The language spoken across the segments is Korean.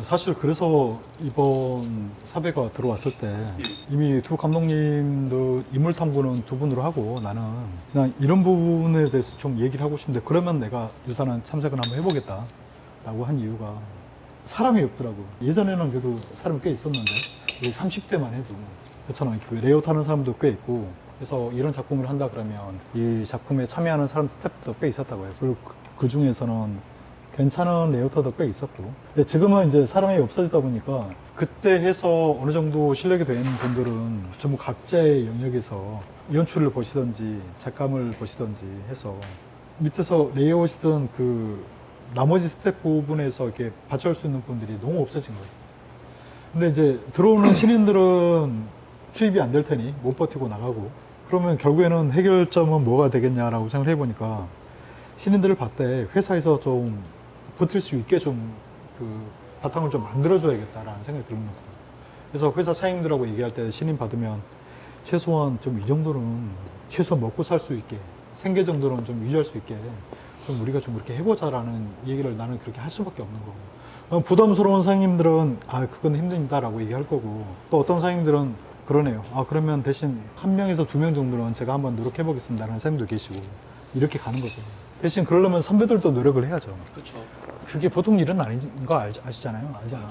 사실 그래서 이번 사배가 들어왔을 때 이미 두 감독님도 인물 탐구는 두 분으로 하고 나는 그냥 이런 부분에 대해서 좀 얘기를 하고 싶은데 그러면 내가 유산한 참석을 한번 해보겠다 라고 한 이유가 사람이 없더라고. 예전에는 그래도 사람이 꽤 있었는데 30대만 해도 그렇잖아. 레이아웃 하는 사람도 꽤 있고 그래서 이런 작품을 한다 그러면 이 작품에 참여하는 사람 스태프도 꽤 있었다고 해요. 그리고 그 중에서는 괜찮은 레이아웃도 꽤 있었고. 근데 지금은 이제 사람이 없어지다 보니까 그때 해서 어느 정도 실력이 된 분들은 전부 각자의 영역에서 연출을 보시던지 작감을 보시던지 해서 밑에서 레이아웃이든 그 나머지 스텝 부분에서 이렇게 받쳐올 수 있는 분들이 너무 없어진 거예요. 근데 이제 들어오는 신인들은 수입이 안 될 테니 못 버티고 나가고 그러면 결국에는 해결점은 뭐가 되겠냐라고 생각을 해보니까 신인들을 봤을 때 회사에서 좀 버틸 수 있게 좀 그 바탕을 좀 만들어줘야겠다라는 생각이 드는 거죠. 그래서 회사 사장님들하고 얘기할 때 신인 받으면 최소한 좀 이 정도는 최소한 먹고 살 수 있게 생계 정도는 좀 유지할 수 있게 좀 우리가 좀 그렇게 해보자라는 얘기를 나는 그렇게 할 수밖에 없는 거고. 부담스러운 사장님들은 아 그건 힘듭니다라고 얘기할 거고 또 어떤 사장님들은 그러네요. 아 그러면 대신 한 명에서 두 명 정도는 제가 한번 노력해 보겠습니다라는 사장님도 계시고 이렇게 가는 거죠. 대신 그러려면 선배들도 노력을 해야죠. 그렇죠. 그게 보통 일은 아닌 거 아시잖아요. 알잖아요.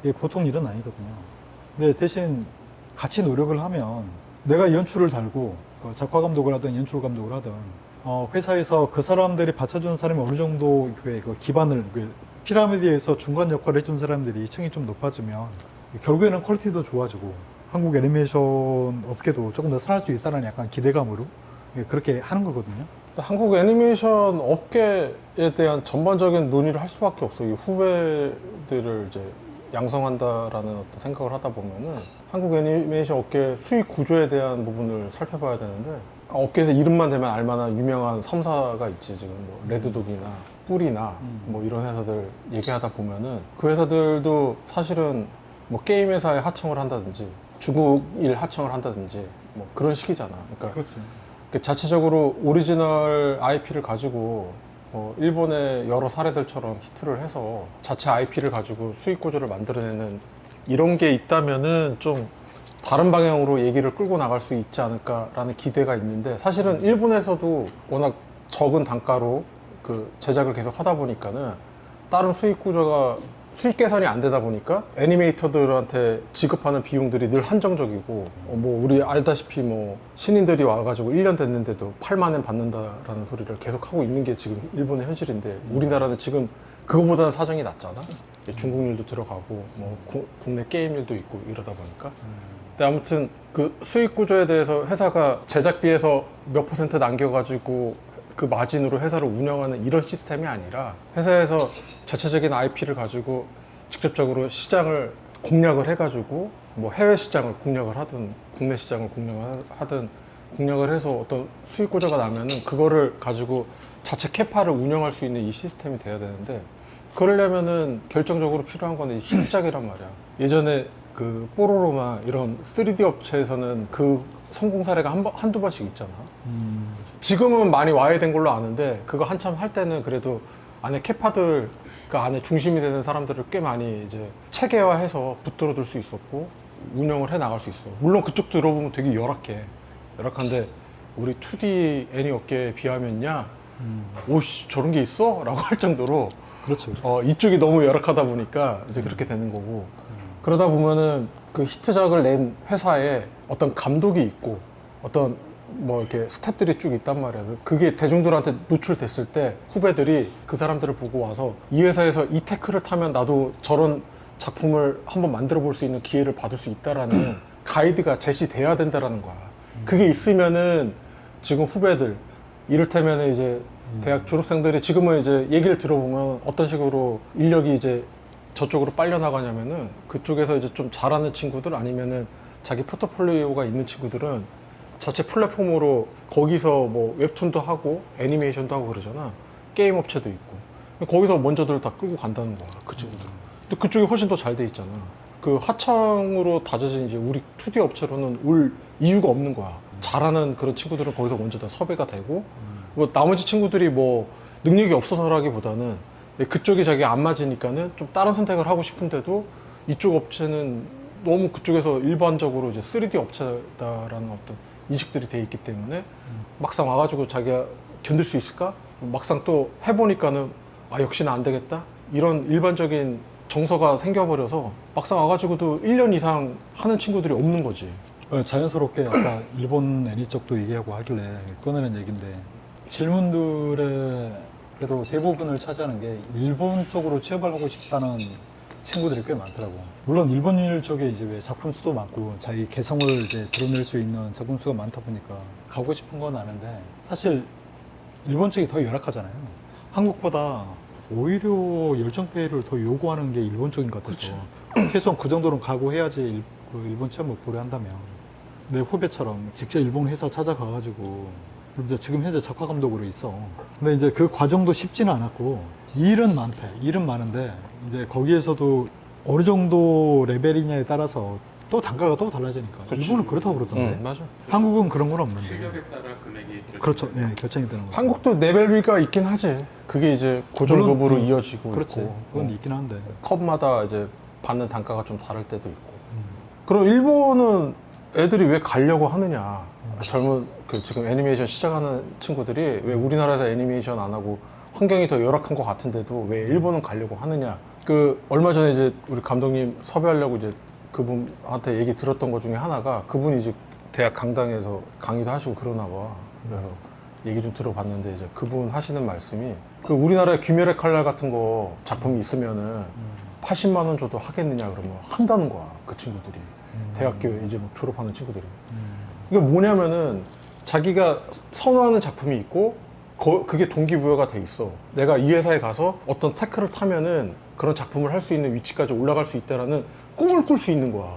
이게 보통 일은 아니거든요. 근데 대신 같이 노력을 하면 내가 연출을 달고 작화 감독을 하든 연출 감독을 하든 회사에서 그 사람들이 받쳐주는 사람이 어느 정도 그 기반을 피라미드에서 중간 역할을 해준 사람들이 층이 좀 높아지면 결국에는 퀄리티도 좋아지고 한국 애니메이션 업계도 조금 더 살아날 수 있다는 약간 기대감으로 그렇게 하는 거거든요. 한국 애니메이션 업계에 대한 전반적인 논의를 할 수밖에 없어요. 이 후배들을 이제 양성한다라는 어떤 생각을 하다 보면은 한국 애니메이션 업계 수익 구조에 대한 부분을 살펴봐야 되는데 업계에서 이름만 대면 알만한 유명한 3사가 있지. 지금 뭐 레드독이나 뿔이나 뭐 이런 회사들 얘기하다 보면은 그 회사들도 사실은 뭐 게임 회사에 하청을 한다든지 중국일 하청을 한다든지 뭐 그런 식이잖아. 그러니까 그렇죠. 자체적으로 오리지널 IP를 가지고 일본의 여러 사례들처럼 히트를 해서 자체 IP를 가지고 수익 구조를 만들어내는 이런 게 있다면은 좀 다른 방향으로 얘기를 끌고 나갈 수 있지 않을까라는 기대가 있는데 사실은 일본에서도 워낙 적은 단가로 그 제작을 계속 하다 보니까는 다른 수익 구조가 수익 개선이 안 되다 보니까 애니메이터들한테 지급하는 비용들이 늘 한정적이고 뭐 우리 알다시피 뭐 신인들이 와가지고 1년 됐는데도 8만 원 받는다라는 소리를 계속 하고 있는 게 지금 일본의 현실인데 우리나라는 지금 그거보다는 사정이 낫잖아. 중국 일도 들어가고 뭐 국내 게임 일도 있고 이러다 보니까 근데 아무튼 그 수익 구조에 대해서 회사가 제작비에서 몇 퍼센트 남겨가지고 그 마진으로 회사를 운영하는 이런 시스템이 아니라 회사에서 자체적인 IP를 가지고 직접적으로 시장을 공략을 해가지고 뭐 해외 시장을 공략을 하든 국내 시장을 공략을 하든 공략을 해서 어떤 수익 구조가 나면은 그거를 가지고 자체 캐파를 운영할 수 있는 이 시스템이 돼야 되는데 그러려면은 결정적으로 필요한 거는 히트작이란 말이야. 예전에 그 뽀로로나 이런 3D 업체에서는 그 성공 사례가 한두 번씩 있잖아. 지금은 많이 와해된 걸로 아는데 그거 한참 할 때는 그래도 안에 캐파들 그 안에 중심이 되는 사람들을 꽤 많이 이제 체계화해서 붙들어둘 수 있었고 운영을 해 나갈 수 있어. 물론 그쪽 들어보면 되게 열악한데 우리 2D 애니 업계에 비하면야 오씨 저런 게 있어? 라고 할 정도로 그렇죠. 이쪽이 너무 열악하다 보니까 이제 그렇게 되는 거고 그러다 보면은 그 히트작을 낸 회사에 어떤 감독이 있고 어떤 뭐 이렇게 스태프들이 쭉 있단 말이야. 그게 대중들한테 노출됐을 때 후배들이 그 사람들을 보고 와서 이 회사에서 이 테크를 타면 나도 저런 작품을 한번 만들어 볼 수 있는 기회를 받을 수 있다라는 가이드가 제시돼야 된다라는 거야. 그게 있으면은 지금 후배들 이를테면은 이제 대학 졸업생들이 지금은 이제 얘기를 들어보면 어떤 식으로 인력이 이제 저쪽으로 빨려 나가냐면은 그쪽에서 이제 좀 잘하는 친구들 아니면은 자기 포트폴리오가 있는 친구들은 자체 플랫폼으로 거기서 뭐 웹툰도 하고 애니메이션도 하고 그러잖아. 게임 업체도 있고 거기서 먼저들 다 끌고 간다는 거야 그 친구들. 근데 그쪽이 훨씬 더 잘 돼 있잖아. 그 하청으로 다져진 이제 우리 2D 업체로는 올 이유가 없는 거야. 잘하는 그런 친구들은 거기서 먼저 다 섭외가 되고 뭐 나머지 친구들이 뭐 능력이 없어서라기보다는 그쪽이 자기가 안 맞으니까는 좀 다른 선택을 하고 싶은데도 이쪽 업체는 너무 그쪽에서 일반적으로 이제 3D 업체다라는 어떤 인식들이 돼 있기 때문에 막상 와가지고 자기가 견딜 수 있을까? 막상 또 해보니까는 아 역시는 안 되겠다? 이런 일반적인 정서가 생겨버려서 막상 와가지고도 1년 이상 하는 친구들이 없는 거지. 자연스럽게 아까 일본 애니 쪽도 얘기하고 하길래 꺼내는 얘기인데 질문들의 그래도 대부분을 차지하는 게 일본 쪽으로 취업을 하고 싶다는 친구들이 꽤 많더라고. 물론 일본인 쪽에 이제 왜 작품 수도 많고 자기 개성을 이제 드러낼 수 있는 작품 수가 많다 보니까 가고 싶은 건 아는데 사실 일본 쪽이 더 열악하잖아요. 한국보다 오히려 열정페이를 더 요구하는 게 일본 쪽인 것 같아서 최소한 그 정도는 각오해야지 일본 취업을 보려 한다면 내 후배처럼 직접 일본 회사 찾아가가지고 이제 지금 현재 작화 감독으로 있어. 근데 이제 그 과정도 쉽지는 않았고 일은 많대. 일은 많은데 이제 거기에서도 어느 정도 레벨이냐에 따라서 또 단가가 또 달라지니까. 그치. 일본은 그렇다고 그러던데. 맞아. 한국은 그런 건 없는데. 실력에 따라 금액이 그렇죠. 예, 결정이 되는 거죠. 한국도 레벨비가 있긴 하지. 그게 이제 고정급으로 물론, 이어지고 그렇지. 있고 그건 있긴 한데. 컵마다 이제 받는 단가가 좀 다를 때도 있고. 그럼 일본은 애들이 왜 가려고 하느냐? 젊은 그 지금 애니메이션 시작하는 친구들이 왜 우리나라에서 애니메이션 안 하고 환경이 더 열악한 것 같은데도 왜 일본은 가려고 하느냐? 그 얼마 전에 이제 우리 감독님 섭외하려고 이제 그분한테 얘기 들었던 것 중에 하나가 그분이 이제 대학 강당에서 강의도 하시고 그러나 봐. 그래서 얘기 좀 들어봤는데 이제 그분 하시는 말씀이 그 우리나라에 귀멸의 칼날 같은 거 작품이 있으면은 80만 원 줘도 하겠느냐 그러면 한다는 거야. 그 친구들이. 대학교 이제 막 졸업하는 친구들이. 이게 뭐냐면은 자기가 선호하는 작품이 있고 그게 동기부여가 돼 있어. 내가 이 회사에 가서 어떤 테크를 타면은 그런 작품을 할 수 있는 위치까지 올라갈 수 있다라는 꿈을 꿀 수 있는 거야.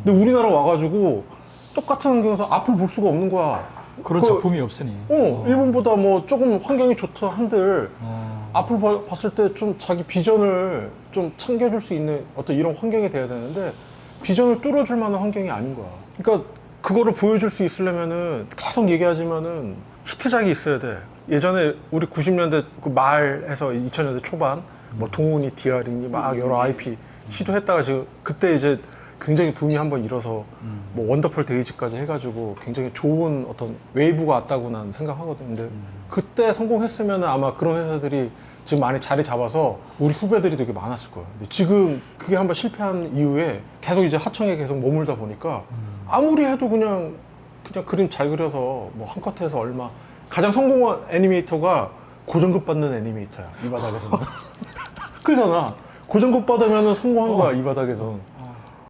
근데 우리나라 와가지고 똑같은 환경에서 앞을 볼 수가 없는 거야. 그런 작품이 없으니. 일본보다 뭐 조금 환경이 좋다 한들 앞을 봤을 때 좀 자기 비전을 좀 챙겨줄 수 있는 어떤 이런 환경이 돼야 되는데 비전을 뚫어줄 만한 환경이 아닌 거야. 그러니까 그거를 보여줄 수 있으려면은 계속 얘기하지만은 히트작이 있어야 돼. 예전에 우리 90년대 그 말에서 2000년대 초반 뭐 동훈이, 디아린이 막 여러 IP 시도했다가 지금 그때 이제 굉장히 붐이 한번 일어서 뭐 원더풀 데이즈까지 해가지고 굉장히 좋은 어떤 웨이브가 왔다고 난 생각하거든. 근데 그때 성공했으면 아마 그런 회사들이 지금 많이 자리 잡아서 우리 후배들이 되게 많았을 거야. 근데 지금 그게 한번 실패한 이후에 계속 이제 하청에 계속 머물다 보니까 아무리 해도 그냥 그림 잘 그려서 뭐 한 컷에서 얼마. 가장 성공한 애니메이터가 고정급 받는 애니메이터야, 이 바닥에서는. 그러잖아. 고정급 받으면 성공한 거야, 이 바닥에선.